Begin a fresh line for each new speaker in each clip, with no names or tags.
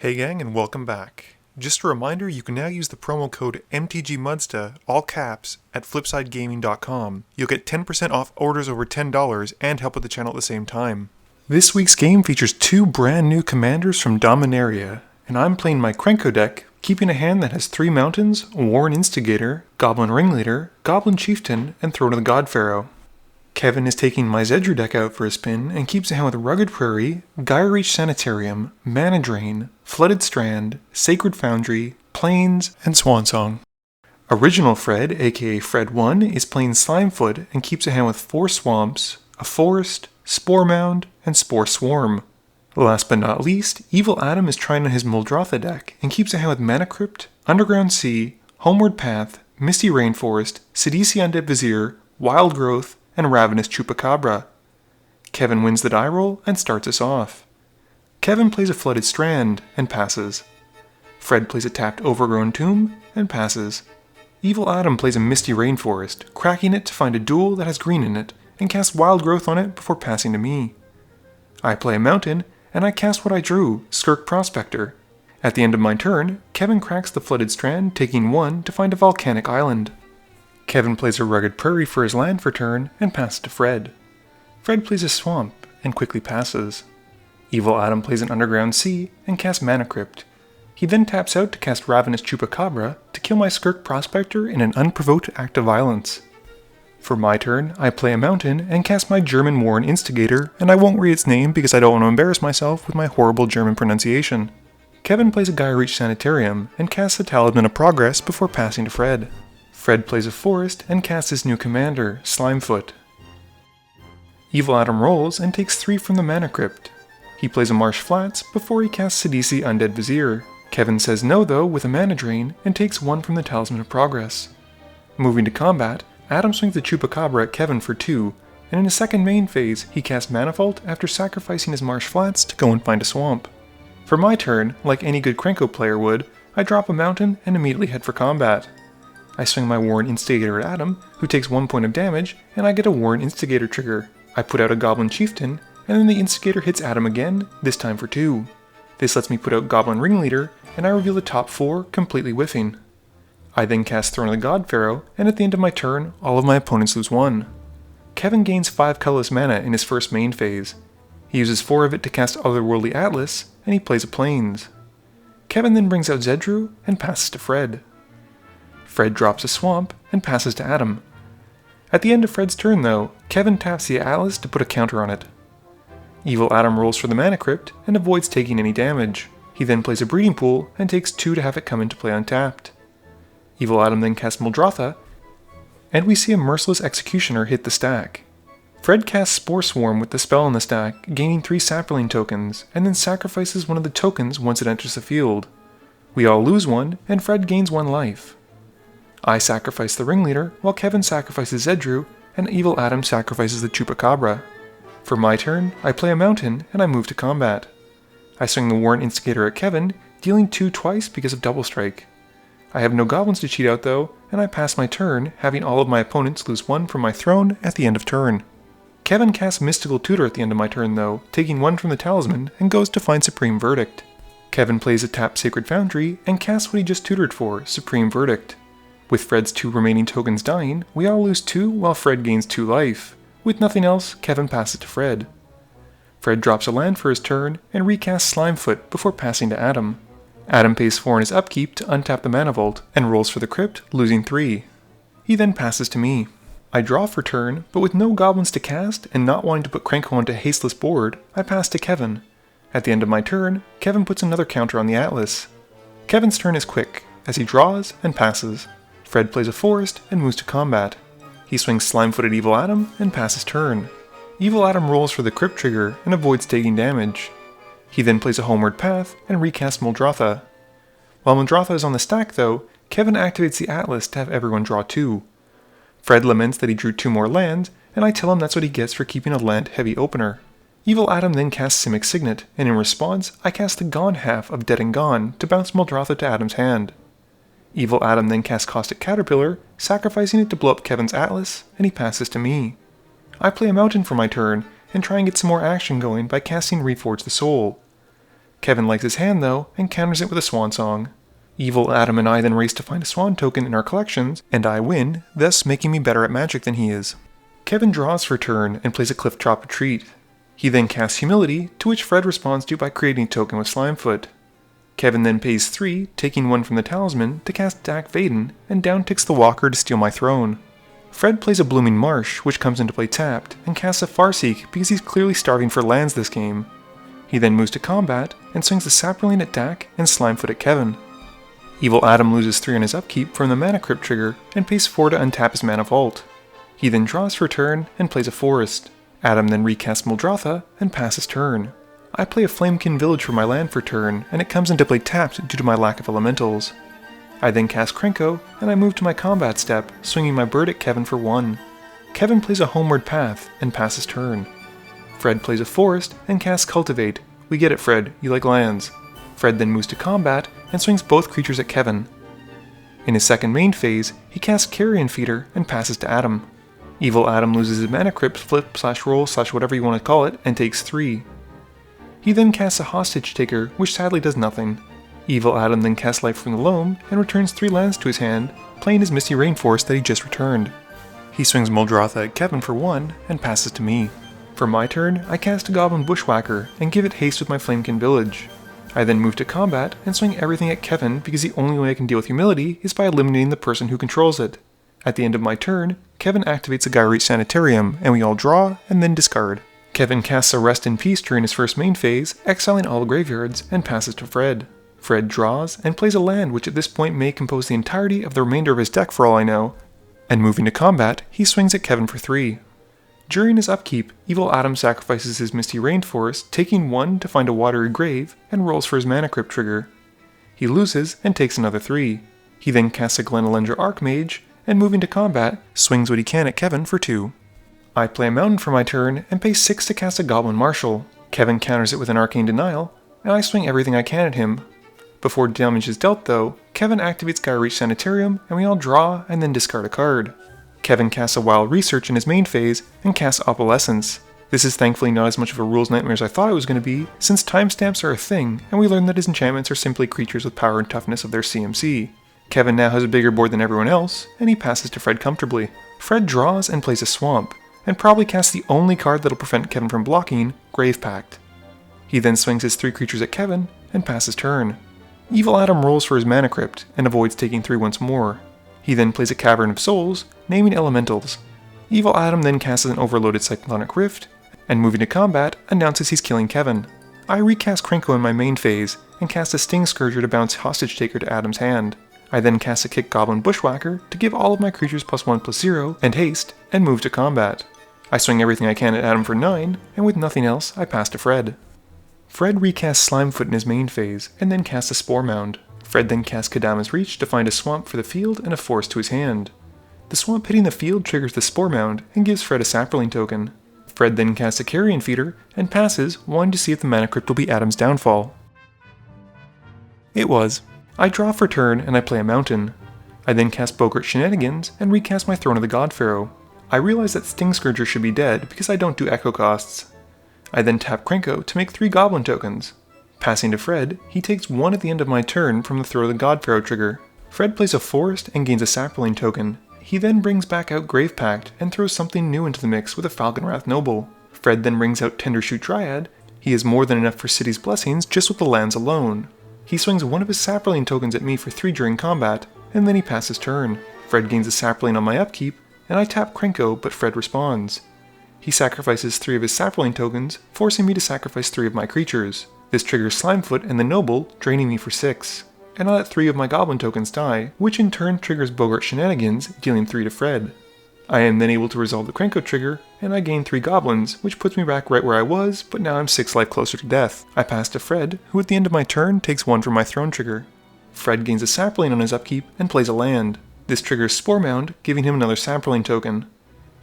Hey gang, and welcome back. Just a reminder, you can now use the promo code MTGMudsta, all caps, at flipsidegaming.com. You'll get 10% off orders over $10 and help with the channel at the same time. This week's game features two brand new commanders from Dominaria, and I'm playing my Krenko deck, keeping a hand that has 3 mountains, Warren Instigator, Goblin Ringleader, Goblin Chieftain, and Throne of the God Pharaoh. Kevin is taking my Zedruu deck out for a spin and keeps a hand with Rugged Prairie, Gamerz Sanitarium, Mana Drain, Flooded Strand, Sacred Foundry, Plains, and Swansong. Original Fred, aka Fred1, is playing Slimefoot and keeps a hand with 4 Swamps, a Forest, Spore Mound, and Spore Swarm. Last but not least, Evil Adam is trying on his Muldrotha deck and keeps a hand with Mana Crypt, Underground Sea, Homeward Path, Misty Rainforest, Sidisi Undead Vizier, Wild Growth, and Ravenous Chupacabra. Kevin wins the die roll and starts us off. Kevin plays a Flooded Strand and passes. Fred plays a tapped Overgrown Tomb and passes. Evil Adam plays a Misty Rainforest, cracking it to find a duel that has green in it, and casts Wild Growth on it before passing to me. I play a Mountain, and I cast what I drew, Skirk Prospector. At the end of my turn, Kevin cracks the Flooded Strand, taking 1 to find a Volcanic Island. Kevin plays a Rugged Prairie for his land for turn and passes to Fred. Fred plays a Swamp and quickly passes. Evil Adam plays an Underground Sea and casts Mana Crypt. He then taps out to cast Ravenous Chupacabra to kill my Skirk Prospector in an unprovoked act of violence. For my turn, I play a Mountain and cast my German Warren Instigator, and I won't read its name because I don't want to embarrass myself with my horrible German pronunciation. Kevin plays a Gamerz Sanitarium and casts the Talisman of Progress before passing to Fred. Fred plays a Forest and casts his new commander, Slimefoot. Evil Adam rolls and takes 3 from the Mana Crypt. He plays a Marsh Flats before he casts Sidisi Undead Vizier. Kevin says no though with a Mana Drain and takes 1 from the Talisman of Progress. Moving to combat, Adam swings the Chupacabra at Kevin for 2, and in his second main phase, he casts Mana Vault after sacrificing his Marsh Flats to go and find a swamp. For my turn, like any good Krenko player would, I drop a Mountain and immediately head for combat. I swing my Warren Instigator at Adam, who takes 1 point of damage, and I get a Warren Instigator trigger. I put out a Goblin Chieftain, and then the Instigator hits Adam again, this time for 2. This lets me put out Goblin Ringleader, and I reveal the top 4, completely whiffing. I then cast Throne of the God Pharaoh, and at the end of my turn, all of my opponents lose 1. Kevin gains 5 colorless mana in his first main phase. He uses 4 of it to cast Otherworldly Atlas, and he plays a Plains. Kevin then brings out Zedruu, and passes to Fred. Fred drops a Swamp and passes to Adam. At the end of Fred's turn though, Kevin taps the Atlas to put a counter on it. Evil Adam rolls for the Mana Crypt and avoids taking any damage. He then plays a Breeding Pool and takes 2 to have it come into play untapped. Evil Adam then casts Muldrotha, and we see a Merciless Executioner hit the stack. Fred casts Spore Swarm with the spell on the stack, gaining 3 Sapperling tokens, and then sacrifices one of the tokens once it enters the field. We all lose 1, and Fred gains 1 life. I sacrifice the Ringleader, while Kevin sacrifices Zedruu, and Evil Adam sacrifices the Chupacabra. For my turn, I play a Mountain, and I move to combat. I swing the Warren Instigator at Kevin, dealing 2 twice because of Double Strike. I have no goblins to cheat out though, and I pass my turn, having all of my opponents lose 1 from my throne at the end of turn. Kevin casts Mystical Tutor at the end of my turn though, taking 1 from the Talisman, and goes to find Supreme Verdict. Kevin plays a tapped Sacred Foundry, and casts what he just tutored for, Supreme Verdict. With Fred's 2 remaining tokens dying, we all lose 2 while Fred gains 2 life. With nothing else, Kevin passes to Fred. Fred drops a land for his turn and recasts Slimefoot before passing to Adam. Adam pays 4 in his upkeep to untap the Mana Vault and rolls for the Crypt, losing 3. He then passes to me. I draw for turn, but with no goblins to cast and not wanting to put Krenko onto a hasteless board, I pass to Kevin. At the end of my turn, Kevin puts another counter on the Atlas. Kevin's turn is quick, as he draws and passes. Fred plays a Forest and moves to combat. He swings Slimefoot at Evil Adam and passes turn. Evil Adam rolls for the Crypt trigger and avoids taking damage. He then plays a Homeward Path and recasts Muldrotha. While Muldrotha is on the stack though, Kevin activates the Atlas to have everyone draw 2. Fred laments that he drew 2 more lands, and I tell him that's what he gets for keeping a land-heavy opener. Evil Adam then casts Simic Signet, and in response, I cast the Gone half of Dead and Gone to bounce Muldrotha to Adam's hand. Evil Adam then casts Caustic Caterpillar, sacrificing it to blow up Kevin's Atlas, and he passes to me. I play a Mountain for my turn, and try and get some more action going by casting Reforge the Soul. Kevin likes his hand though, and counters it with a swan song. Evil Adam and I then race to find a swan token in our collections, and I win, thus making me better at Magic than he is. Kevin draws for a turn and plays a Cliff Drop Retreat. He then casts Humility, to which Fred responds to by creating a token with Slimefoot. Kevin then pays 3, taking 1 from the Talisman, to cast Dak Vaden, and downticks the Walker to steal my throne. Fred plays a Blooming Marsh, which comes into play tapped, and casts a Farseek because he's clearly starving for lands this game. He then moves to combat, and swings the Saproling at Dak and Slimefoot at Kevin. Evil Adam loses 3 on his upkeep from the Mana Crypt trigger, and pays 4 to untap his Mana Vault. He then draws for a turn, and plays a Forest. Adam then recasts Muldrotha, and passes turn. I play a Flamekin Village for my land for turn, and it comes into play tapped due to my lack of elementals. I then cast Krenko, and I move to my combat step, swinging my bird at Kevin for 1. Kevin plays a Homeward Path, and passes turn. Fred plays a Forest, and casts Cultivate. We get it, Fred, you like lands. Fred then moves to combat, and swings both creatures at Kevin. In his second main phase, he casts Carrion Feeder, and passes to Adam. Evil Adam loses his Mana Crypt, flip/roll/whatever you want to call it, and takes 3. He then casts a Hostage Taker, which sadly does nothing. Evil Adam then casts Life from the Loam, and returns 3 lands to his hand, playing his Misty Rainforest that he just returned. He swings Muldrotha at Kevin for 1, and passes to me. For my turn, I cast a Goblin Bushwhacker, and give it haste with my Flamekin Village. I then move to combat, and swing everything at Kevin because the only way I can deal with Humility is by eliminating the person who controls it. At the end of my turn, Kevin activates a Gyreet Sanitarium, and we all draw, and then discard. Kevin casts a Rest in Peace during his first main phase, exiling all graveyards, and passes to Fred. Fred draws, and plays a land which at this point may compose the entirety of the remainder of his deck for all I know, and moving to combat, he swings at Kevin for 3. During his upkeep, Evil Adam sacrifices his Misty Rainforest, taking 1 to find a Watery Grave, and rolls for his Mana Crypt trigger. He loses, and takes another 3. He then casts a Glenelendra Archmage, and moving to combat, swings what he can at Kevin for 2. I play a Mountain for my turn, and pay 6 to cast a Goblin Marshal. Kevin counters it with an Arcane Denial, and I swing everything I can at him. Before damage is dealt though, Kevin activates Gyreet Sanitarium, and we all draw and then discard a card. Kevin casts a Wild Research in his main phase, and casts Opalescence. This is thankfully not as much of a rules nightmare as I thought it was going to be, since timestamps are a thing, and we learn that his enchantments are simply creatures with power and toughness of their CMC. Kevin now has a bigger board than everyone else, and he passes to Fred comfortably. Fred draws and plays a Swamp, and probably casts the only card that'll prevent Kevin from blocking, Grave Pact. He then swings his 3 creatures at Kevin, and passes turn. Evil Adam rolls for his Mana Crypt, and avoids taking 3 once more. He then plays a Cavern of Souls, naming elementals. Evil Adam then casts an overloaded Cyclonic Rift, and moving to combat, announces he's killing Kevin. I recast Krenko in my main phase, and cast a Sting Scourger to bounce Hostage Taker to Adam's hand. I then cast a Kick Goblin Bushwhacker to give all of my creatures +1/+0 and haste, and move to combat. I swing everything I can at Adam for 9, and with nothing else, I pass to Fred. Fred recasts Slimefoot in his main phase, and then casts a Spore Mound. Fred then casts Kadama's Reach to find a Swamp for the field and a Forest to his hand. The Swamp hitting the field triggers the Spore Mound, and gives Fred a Saproling token. Fred then casts a Carrion Feeder, and passes, wanting to see if the Mana Crypt will be Adam's downfall. It was. I draw for turn, and I play a Mountain. I then cast Boggart Shenanigans, and recast my Throne of the God Pharaoh. I realize that Sting Scourger should be dead, because I don't do echo costs. I then tap Krenko to make 3 Goblin tokens. Passing to Fred, he takes 1 at the end of my turn from the Throne of the God Pharaoh trigger. Fred plays a Forest and gains a Saproling token. He then brings back out Grave Pact, and throws something new into the mix with a Falconwrath Noble. Fred then brings out Tendershoot Dryad. He has more than enough for City's Blessings just with the lands alone. He swings 1 of his Saproling tokens at me for 3 during combat, and then he passes turn. Fred gains a Saproling on my upkeep, and I tap Krenko, but Fred responds. He sacrifices 3 of his Saproling tokens, forcing me to sacrifice 3 of my creatures. This triggers Slimefoot and the Noble, draining me for 6. And I let 3 of my Goblin tokens die, which in turn triggers Boggart Shenanigans, dealing 3 to Fred. I am then able to resolve the Krenko trigger, and I gain 3 Goblins, which puts me back right where I was, but now I'm 6 life closer to death. I pass to Fred, who at the end of my turn takes 1 from my Throne trigger. Fred gains a Saproling on his upkeep, and plays a land. This triggers Spore Mound, giving him another Saproling token.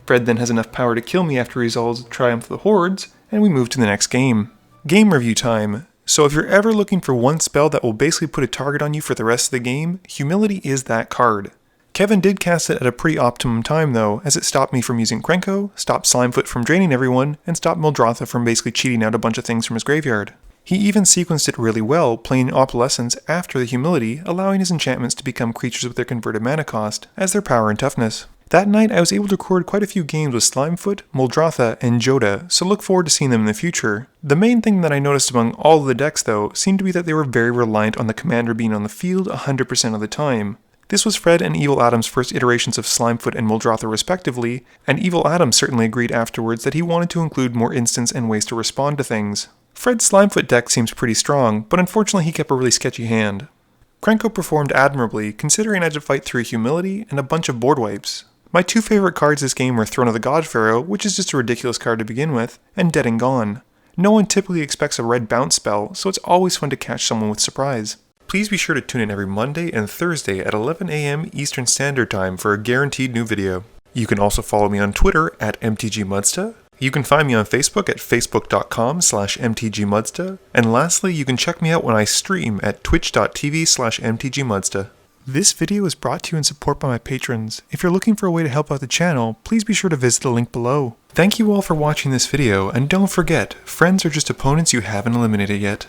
Fred then has enough power to kill me after he resolves Triumph of the Hordes, and we move to the next game. Game review time. So if you're ever looking for one spell that will basically put a target on you for the rest of the game, Humility is that card. Kevin did cast it at a pretty optimum time though, as it stopped me from using Krenko, stopped Slimefoot from draining everyone, and stopped Muldrotha from basically cheating out a bunch of things from his graveyard. He even sequenced it really well, playing Opalescence after the Humility, allowing his enchantments to become creatures with their converted mana cost, as their power and toughness. That night, I was able to record quite a few games with Slimefoot, Muldrotha, and Joda, so look forward to seeing them in the future. The main thing that I noticed among all of the decks though, seemed to be that they were very reliant on the commander being on the field 100% of the time. This was Fred and Evil Adam's first iterations of Slimefoot and Muldrotha respectively, and Evil Adam certainly agreed afterwards that he wanted to include more instants and ways to respond to things. Fred's Slimefoot deck seems pretty strong, but unfortunately he kept a really sketchy hand. Krenko performed admirably, considering I had to fight through Humility and a bunch of board wipes. My two favorite cards this game were Throne of the God Pharaoh, which is just a ridiculous card to begin with, and Dead and Gone. No one typically expects a red bounce spell, so it's always fun to catch someone with surprise. Please be sure to tune in every Monday and Thursday at 11 AM Eastern Standard Time for a guaranteed new video. You can also follow me on Twitter at MTGMudsta. You can find me on Facebook at facebook.com/mtgmudsta. And lastly, you can check me out when I stream at twitch.tv/mtgmudsta. This video is brought to you in support by my patrons. If you're looking for a way to help out the channel, please be sure to visit the link below. Thank you all for watching this video, and don't forget, friends are just opponents you haven't eliminated yet.